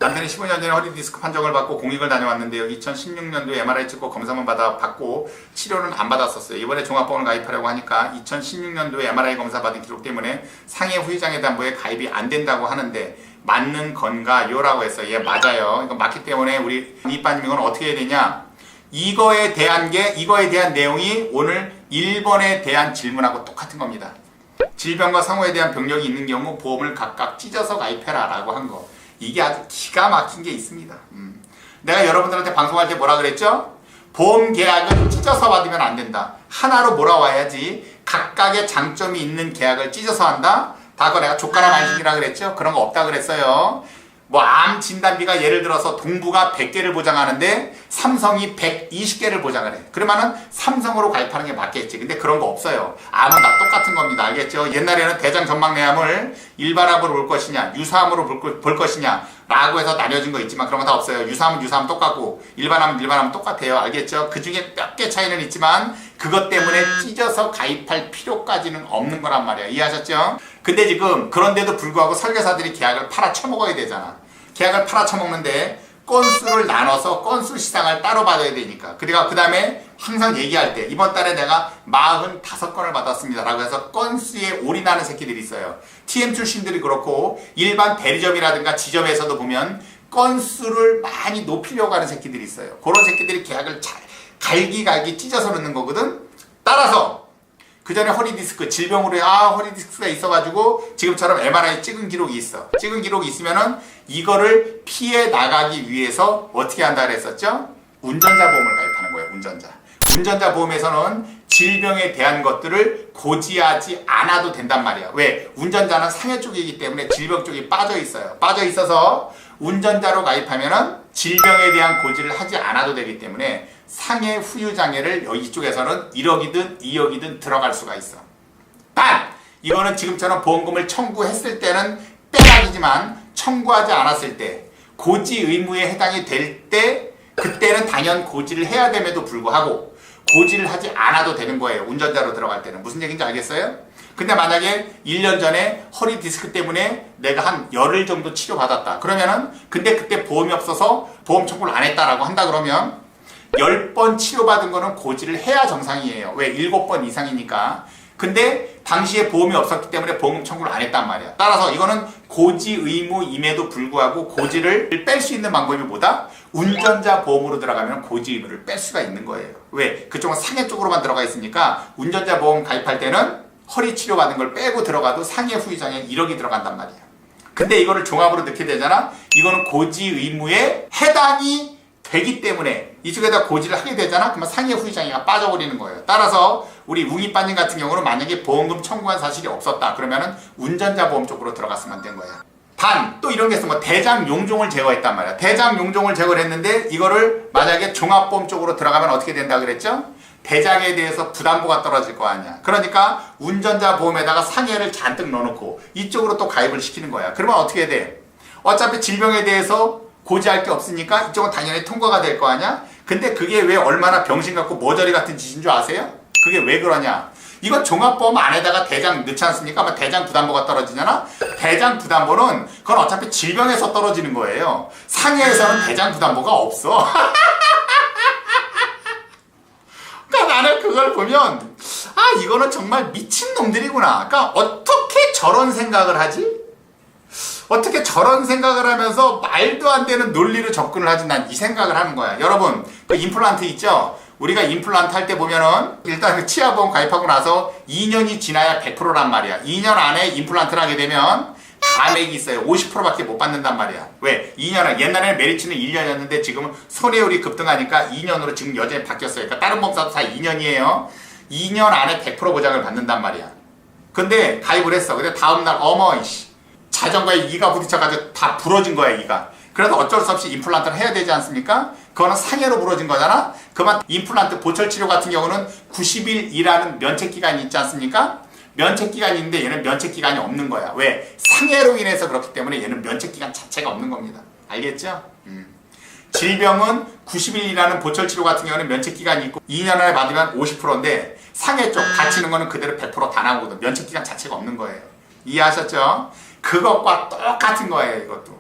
남편이 15년 전에 허리 디스크 판정을 받고 공익을 다녀왔는데요. 2016년도에 MRI 찍고 검사만 받고 치료는 안 받았었어요. 이번에 종합보험을 가입하려고 하니까 2016년도에 MRI 검사 받은 기록 때문에 상해 후유장애 담보에 가입이 안 된다고 하는데 맞는 건가요? 라고 했어요. 예, 맞아요. 이거 맞기 때문에 우리 이빠님 이건 어떻게 해야 되냐? 이거에 대한 내용이 오늘 1번에 대한 질문하고 똑같은 겁니다. 질병과 상호에 대한 병력이 있는 경우 보험을 각각 찢어서 가입해라 라고 한 거. 이게 아주 기가 막힌 게 있습니다. 내가 여러분들한테 방송할 때 뭐라 그랬죠? 보험 계약을 찢어서 받으면 안 된다. 하나로 몰아와야지. 각각의 장점이 있는 계약을 찢어서 한다. 다 그거 내가 조카나 만신이라 그랬죠? 그런 거 없다 그랬어요. 뭐 암 진단비가 예를 들어서 동부가 100개를 보장하는데 삼성이 120개를 보장을 해. 그러면은 삼성으로 가입하는 게 맞겠지. 근데 그런 거 없어요. 암은 다 똑같은 겁니다. 알겠죠? 옛날에는 대장 전막내암을 일반암으로 볼 것이냐, 유사암으로 볼 것이냐 라고 해서 나뉘어진 거 있지만 그런 거 다 없어요. 유사암은 유사암 똑같고 일반암은 똑같아요. 알겠죠? 그 중에 몇 개 차이는 있지만 그것 때문에 찢어서 가입할 필요까지는 없는 거란 말이에요. 이해하셨죠? 근데 지금 그런데도 불구하고 설계사들이 계약을 팔아쳐먹어야 되잖아. 계약을 팔아쳐먹는데 건수를 나눠서 건수 시상을 따로 받아야 되니까. 그러니까 그 다음에 항상 얘기할 때 이번 달에 내가 45건을 받았습니다 라고 해서 건수에 올인하는 새끼들이 있어요. TM 출신들이 그렇고 일반 대리점이라든가 지점에서도 보면 건수를 많이 높이려고 하는 새끼들이 있어요. 그런 새끼들이 계약을 잘 갈기갈기 찢어서 넣는 거거든. 따라서 그 전에 허리디스크 질병으로 허리디스크가 있어가지고 지금처럼 MRI 찍은 기록이 있어. 찍은 기록이 있으면은 이거를 피해 나가기 위해서 어떻게 한다 그랬었죠? 운전자 보험을 가입하는 거예요. 운전자 보험에서는 질병에 대한 것들을 고지하지 않아도 된단 말이야. 왜? 운전자는 상해 쪽이기 때문에 질병 쪽이 빠져 있어요. 빠져 있어서 운전자로 가입하면은 질병에 대한 고지를 하지 않아도 되기 때문에 상해 후유장애를 이쪽에서는 1억이든 2억이든 들어갈 수가 있어. 단! 이거는 지금처럼 보험금을 청구했을 때는 빼박이지만 청구하지 않았을 때 고지 의무에 해당이 될 때 그때는 당연 고지를 해야 됨에도 불구하고 고지를 하지 않아도 되는 거예요. 운전자로 들어갈 때는. 무슨 얘기인지 알겠어요? 근데 만약에 1년 전에 허리 디스크 때문에 내가 한 열흘 정도 치료받았다. 그러면은 근데 그때 보험이 없어서 보험 청구를 안 했다라고 한다 그러면 10번 치료받은 거는 고지를 해야 정상이에요. 왜? 7번 이상이니까. 근데 당시에 보험이 없었기 때문에 보험 청구를 안 했단 말이야. 따라서 이거는 고지 의무임에도 불구하고 고지를 뺄 수 있는 방법이 뭐다? 운전자 보험으로 들어가면 고지 의무를 뺄 수가 있는 거예요. 왜? 그쪽은 상해 쪽으로만 들어가 있으니까 운전자 보험 가입할 때는 허리 치료받은 걸 빼고 들어가도 상해 후유장애 1억이 들어간단 말이야. 근데 이거를 종합으로 넣게 되잖아? 이거는 고지 의무에 해당이 되기 때문에 이쪽에다 고지를 하게 되잖아? 그러면 상해 후유장애가 빠져버리는 거예요. 따라서 우리 웅이빠님 같은 경우는 만약에 보험금 청구한 사실이 없었다. 그러면은 운전자 보험 쪽으로 들어갔으면 된 거야. 단, 또 이런 게 있어. 뭐 대장 용종을 제거했단 말이야. 대장 용종을 제거를 했는데 이거를 만약에 종합보험 쪽으로 들어가면 어떻게 된다 그랬죠? 대장에 대해서 부담보가 떨어질 거 아니야. 그러니까 운전자 보험에다가 상해를 잔뜩 넣어놓고 이쪽으로 또 가입을 시키는 거야. 그러면 어떻게 돼? 어차피 질병에 대해서 고지할 게 없으니까 이쪽은 당연히 통과가 될 거 아니야? 근데 그게 왜 얼마나 병신 같고 머저리 같은 짓인 줄 아세요? 그게 왜 그러냐? 이건 종합보험 안에다가 대장 넣지 않습니까? 아마 대장 부담보가 떨어지잖아? 대장 부담보는 그건 어차피 질병에서 떨어지는 거예요. 상해에서는 대장 부담보가 없어. 그러니까 나는 그걸 보면 이거는 정말 미친놈들이구나. 그러니까 어떻게 저런 생각을 하지? 어떻게 저런 생각을 하면서 말도 안 되는 논리로 접근을 하지? 난 이 생각을 하는 거야. 여러분, 그 임플란트 있죠? 우리가 임플란트 할 때 보면은 일단 치아보험 가입하고 나서 2년이 지나야 100%란 말이야. 2년 안에 임플란트를 하게 되면 가맥이 있어요. 50%밖에 못 받는단 말이야. 왜? 2년은 옛날에는 메리츠는 1년이었는데 지금은 손해율이 급등하니까 2년으로 지금 여전히 바뀌었어요. 그러니까 다른 보험사도 다 2년이에요. 2년 안에 100% 보장을 받는단 말이야. 근데 가입을 했어. 근데 다음날 자전거에 이가 부딪혀가지고 다 부러진 거야, 이가. 그래서 어쩔 수 없이 임플란트를 해야 되지 않습니까? 그거는 상해로 부러진 거잖아? 그만 임플란트 보철 치료 같은 경우는 90일이라는 면책기간이 있지 않습니까? 면책기간이 있는데 얘는 면책기간이 없는 거야. 왜? 상해로 인해서 그렇기 때문에 얘는 면책기간 자체가 없는 겁니다. 알겠죠? 질병은 90일이라는 보철 치료 같은 경우는 면책기간이 있고 2년 안에 받으면 50%인데 상해 쪽 다치는 거는 그대로 100% 다 나오거든. 면책기간 자체가 없는 거예요. 이해하셨죠? 그것과 똑같은 거예요, 이것도.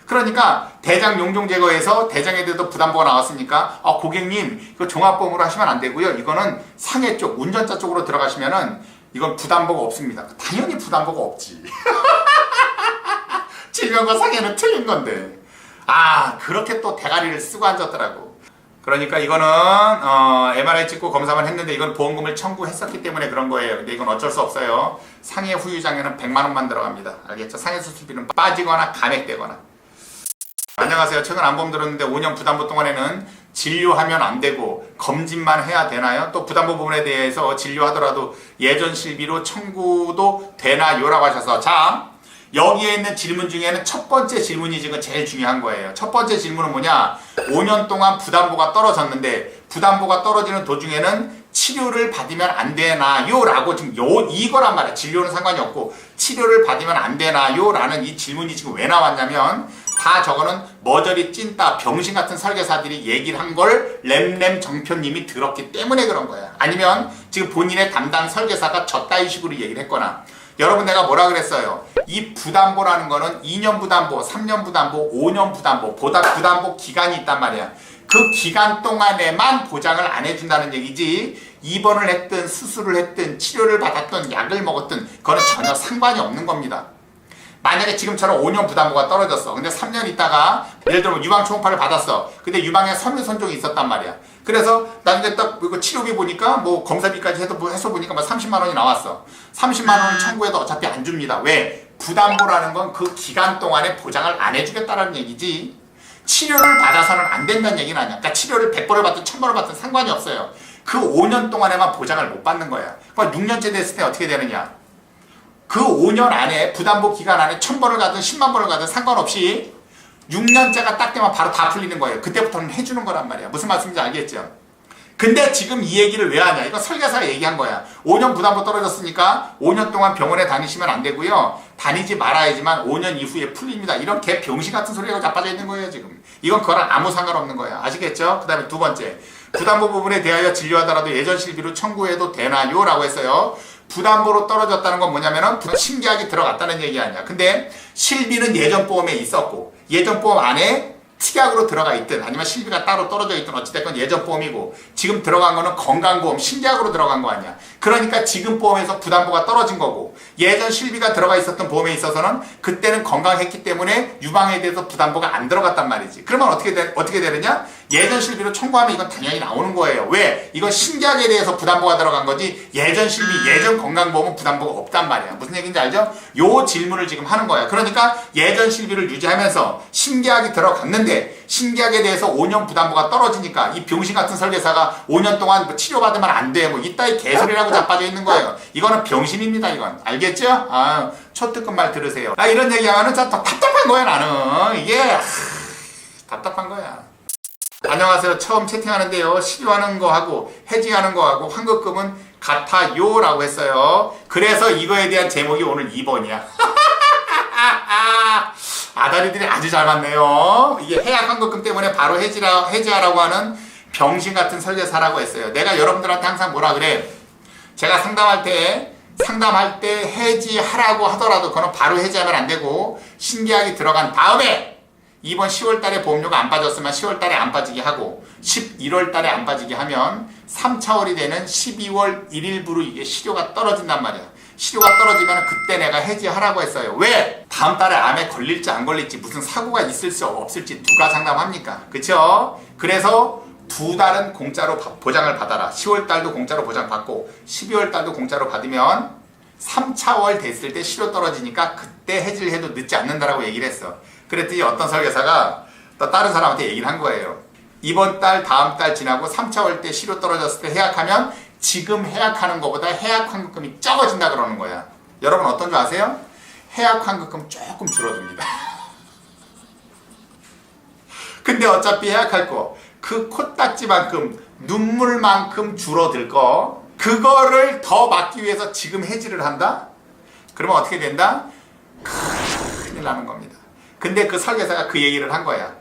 그러니까 대장 용종 제거해서 대장에 대해서 부담보가 나왔으니까 고객님 이거 종합보험으로 하시면 안 되고요. 이거는 상해 쪽 운전자 쪽으로 들어가시면은 이건 부담보가 없습니다. 당연히 부담보가 없지. 질병과 상해는 틀린 건데. 그렇게 또 대가리를 쓰고 앉았더라고. 그러니까 이거는 MRI 찍고 검사만 했는데 이건 보험금을 청구했었기 때문에 그런 거예요. 근데 이건 어쩔 수 없어요. 상해 후유장에는 100만 원만 들어갑니다. 알겠죠? 상해 수술비는 빠지거나 감액되거나. 안녕하세요. 최근 안보험 들었는데 5년 부담보 동안에는 진료하면 안 되고 검진만 해야 되나요? 또 부담보 부분에 대해서 진료하더라도 예전 실비로 청구도 되나요? 라고 하셔서 자, 여기에 있는 질문 중에는 첫 번째 질문이 지금 제일 중요한 거예요. 첫 번째 질문은 뭐냐? 5년 동안 부담보가 떨어졌는데 부담보가 떨어지는 도중에는 치료를 받으면 안 되나요? 라고 지금 이거란 말이야. 진료는 상관이 없고 치료를 받으면 안 되나요? 라는 이 질문이 지금 왜 나왔냐면 다 저거는 머저리 찐따 병신 같은 설계사들이 얘기를 한 걸 램램 정표님이 들었기 때문에 그런 거야. 아니면 지금 본인의 담당 설계사가 저따위 식으로 얘기를 했거나 여러분 내가 뭐라 그랬어요? 이 부담보라는 거는 2년 부담보, 3년 부담보, 5년 부담보 보다 부담보 기간이 있단 말이야. 그 기간 동안에만 보장을 안 해준다는 얘기지 입원을 했든 수술을 했든 치료를 받았든 약을 먹었든 그거는 전혀 상관이 없는 겁니다. 만약에 지금처럼 5년 부담보가 떨어졌어. 근데 3년 있다가 예를 들면 유방 초음파를 받았어. 근데 유방에 섬유선종이 있었단 말이야. 그래서 나중에 딱 이거 치료비 보니까 뭐 검사비까지 해서 보니까 막 30만 원이 나왔어. 30만 원을 청구해도 어차피 안 줍니다. 왜? 부담보라는 건 그 기간 동안에 보장을 안 해주겠다라는 얘기지. 치료를 받아서는 안 된다는 얘기는 아니야. 그러니까 치료를 100번을 받든 1000번을 받든 상관이 없어요. 그 5년 동안에만 보장을 못 받는 거야. 그러니까 6년째 됐을 때 어떻게 되느냐? 그 5년 안에 부담보 기간 안에 1000번을 가든 10만 번을 가든 상관없이 6년째가 딱 되면 바로 다 풀리는 거예요. 그때부터는 해주는 거란 말이야. 무슨 말씀인지 알겠죠? 근데 지금 이 얘기를 왜 하냐? 이거 설계사가 얘기한 거야. 5년 부담보 떨어졌으니까 5년 동안 병원에 다니시면 안 되고요. 다니지 말아야지만 5년 이후에 풀립니다. 이런 개 병신 같은 소리가 자빠져 있는 거예요, 지금. 이건 그거랑 아무 상관없는 거야. 아시겠죠? 그 다음에 두 번째. 부담보 부분에 대하여 진료하더라도 예전 실비로 청구해도 되나요? 라고 했어요. 부담보로 떨어졌다는 건 뭐냐면은 신계약이 들어갔다는 얘기 아니야. 근데 실비는 예전 보험에 있었고 예전 보험 안에 특약으로 들어가 있든 아니면 실비가 따로 떨어져 있든 어찌됐건 예전 보험이고 지금 들어간 거는 건강보험 신계약으로 들어간 거 아니야. 그러니까 지금 보험에서 부담보가 떨어진 거고 예전 실비가 들어가 있었던 보험에 있어서는 그때는 건강했기 때문에 유방에 대해서 부담보가 안 들어갔단 말이지. 그러면 어떻게 되느냐? 예전 실비로 청구하면 이건 당연히 나오는 거예요. 왜? 이건 신계약에 대해서 부담보가 들어간 거지 예전 실비, 예전 건강보험은 부담보가 없단 말이야. 무슨 얘기인지 알죠? 요 질문을 지금 하는 거야. 그러니까 예전 실비를 유지하면서 신계약이 들어갔는데 신계약에 대해서 5년 부담보가 떨어지니까 이 병신 같은 설계사가 5년 동안 뭐 치료받으면 안 돼. 뭐 이따위 개소리라고 자빠져 있는 거예요. 이거는 병신입니다. 이건. 알겠죠? 초특급 말 들으세요. 이런 얘기하면은 더 답답한 거야 나는. 이게 답답한 거야. 안녕하세요. 처음 채팅하는데요. 실효하는 거하고 해지하는 거하고 환급금은 같아요 라고 했어요. 그래서 이거에 대한 제목이 오늘 2번이야. 아다리들이 아주 잘 맞네요. 이게 해약 환급금 때문에 바로 해지하라고 하는 병신 같은 설계사라고 했어요. 내가 여러분들한테 항상 뭐라 그래? 제가 상담할 때 해지하라고 하더라도 그건 바로 해지하면 안 되고 신계약이 들어간 다음에 이번 10월 달에 보험료가 안 빠졌으면 10월 달에 안 빠지게 하고 11월 달에 안 빠지게 하면 3차월이 되는 12월 1일부로 이게 실효가 떨어진단 말이야. 실효가 떨어지면 그때 내가 해지하라고 했어요. 왜? 다음 달에 암에 걸릴지 안 걸릴지 무슨 사고가 있을지 없을지 누가 상담합니까? 그쵸? 그래서 2달은 공짜로 보장을 받아라. 10월 달도 공짜로 보장받고 12월 달도 공짜로 받으면 3차월 됐을 때 실효 떨어지니까 그때 해지를 해도 늦지 않는다라고 얘기를 했어. 그랬더니 어떤 설계사가 또 다른 사람한테 얘기를 한 거예요. 이번 달, 다음 달 지나고 3차월 때 실효 떨어졌을 때 해약하면 지금 해약하는 것보다 해약 환급금이 적어진다 그러는 거야. 여러분 어떤 줄 아세요? 해약 환급금 조금 줄어듭니다. 근데 어차피 해약할 거 그 코딱지만큼 눈물만큼 줄어들 거 그거를 더 막기 위해서 지금 해지를 한다? 그러면 어떻게 된다? 큰일 나는 겁니다. 근데 그 설계사가 그 얘기를 한 거야.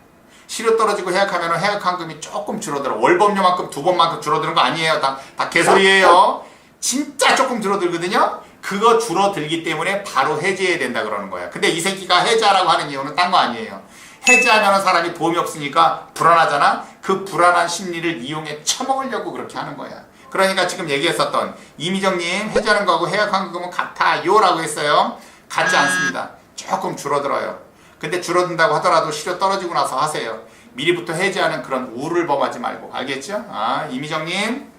실효 떨어지고 해약하면 해약 환급금이 조금 줄어들어. 월보험료만큼 2번만큼 줄어드는 거 아니에요. 다 개소리예요. 진짜 조금 줄어들거든요. 그거 줄어들기 때문에 바로 해지해야 된다 그러는 거야. 근데 이 새끼가 해지하라고 하는 이유는 딴 거 아니에요. 해지하면 사람이 보험이 없으니까 불안하잖아. 그 불안한 심리를 이용해 처먹으려고 그렇게 하는 거야. 그러니까 지금 얘기했었던 이미정님 해지하는 거하고 해약환급금은 같아요 라고 했어요. 같지 않습니다. 조금 줄어들어요. 근데 줄어든다고 하더라도 실효 떨어지고 나서 하세요. 미리부터 해지하는 그런 우를 범하지 말고. 알겠죠? 이미정님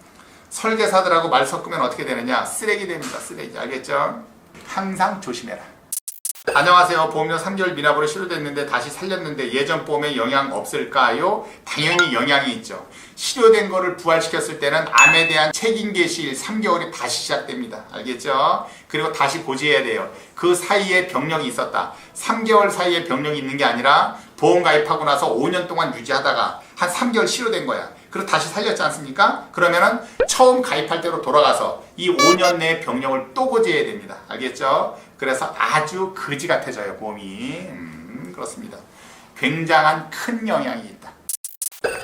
설계사들하고 말 섞으면 어떻게 되느냐? 쓰레기 됩니다. 쓰레기. 알겠죠? 항상 조심해라. 안녕하세요. 보험료 3개월 미납으로 실효됐는데 다시 살렸는데 예전 보험에 영향 없을까요? 당연히 영향이 있죠. 실효된 거를 부활시켰을 때는 암에 대한 책임 개시일 3개월이 다시 시작됩니다. 알겠죠? 그리고 다시 고지해야 돼요. 그 사이에 병력이 있었다. 3개월 사이에 병력이 있는 게 아니라 보험 가입하고 나서 5년 동안 유지하다가 한 3개월 실효된 거야. 그리고 다시 살렸지 않습니까? 그러면은 처음 가입할 때로 돌아가서 이 5년 내에 병력을 또 고지해야 됩니다. 알겠죠? 그래서 아주 거지 같아져요, 보험이. 그렇습니다. 굉장한 큰 영향이 있다.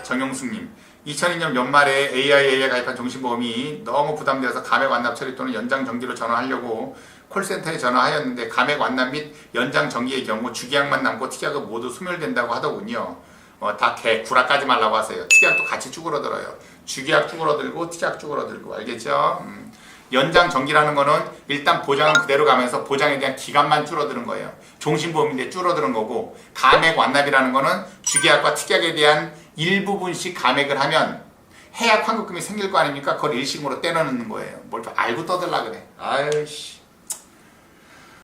정용숙님, 2002년 연말에 AIA에 가입한 종신보험이 너무 부담되어서 감액 완납 처리 또는 연장 정기로 전환하려고 콜센터에 전화하였는데 감액 완납 및 연장 정기의 경우 주계약만 남고 특약은 모두 소멸된다고 하더군요. 다 구라까지 말라고 하세요. 특약도 같이 쭈그러들어요. 주계약 쭈그러들고 특약 쭈그러들고. 알겠죠? 연장 정기라는 거는 일단 보장은 그대로 가면서 보장에 대한 기간만 줄어드는 거예요. 종신보험인데 줄어드는 거고, 감액 완납이라는 거는 주계약과 특약에 대한 일부분씩 감액을 하면 해약 환급금이 생길 거 아닙니까? 그걸 일시금으로 떼어넣는 거예요. 뭘 좀 알고 떠들라 그래. 아유씨.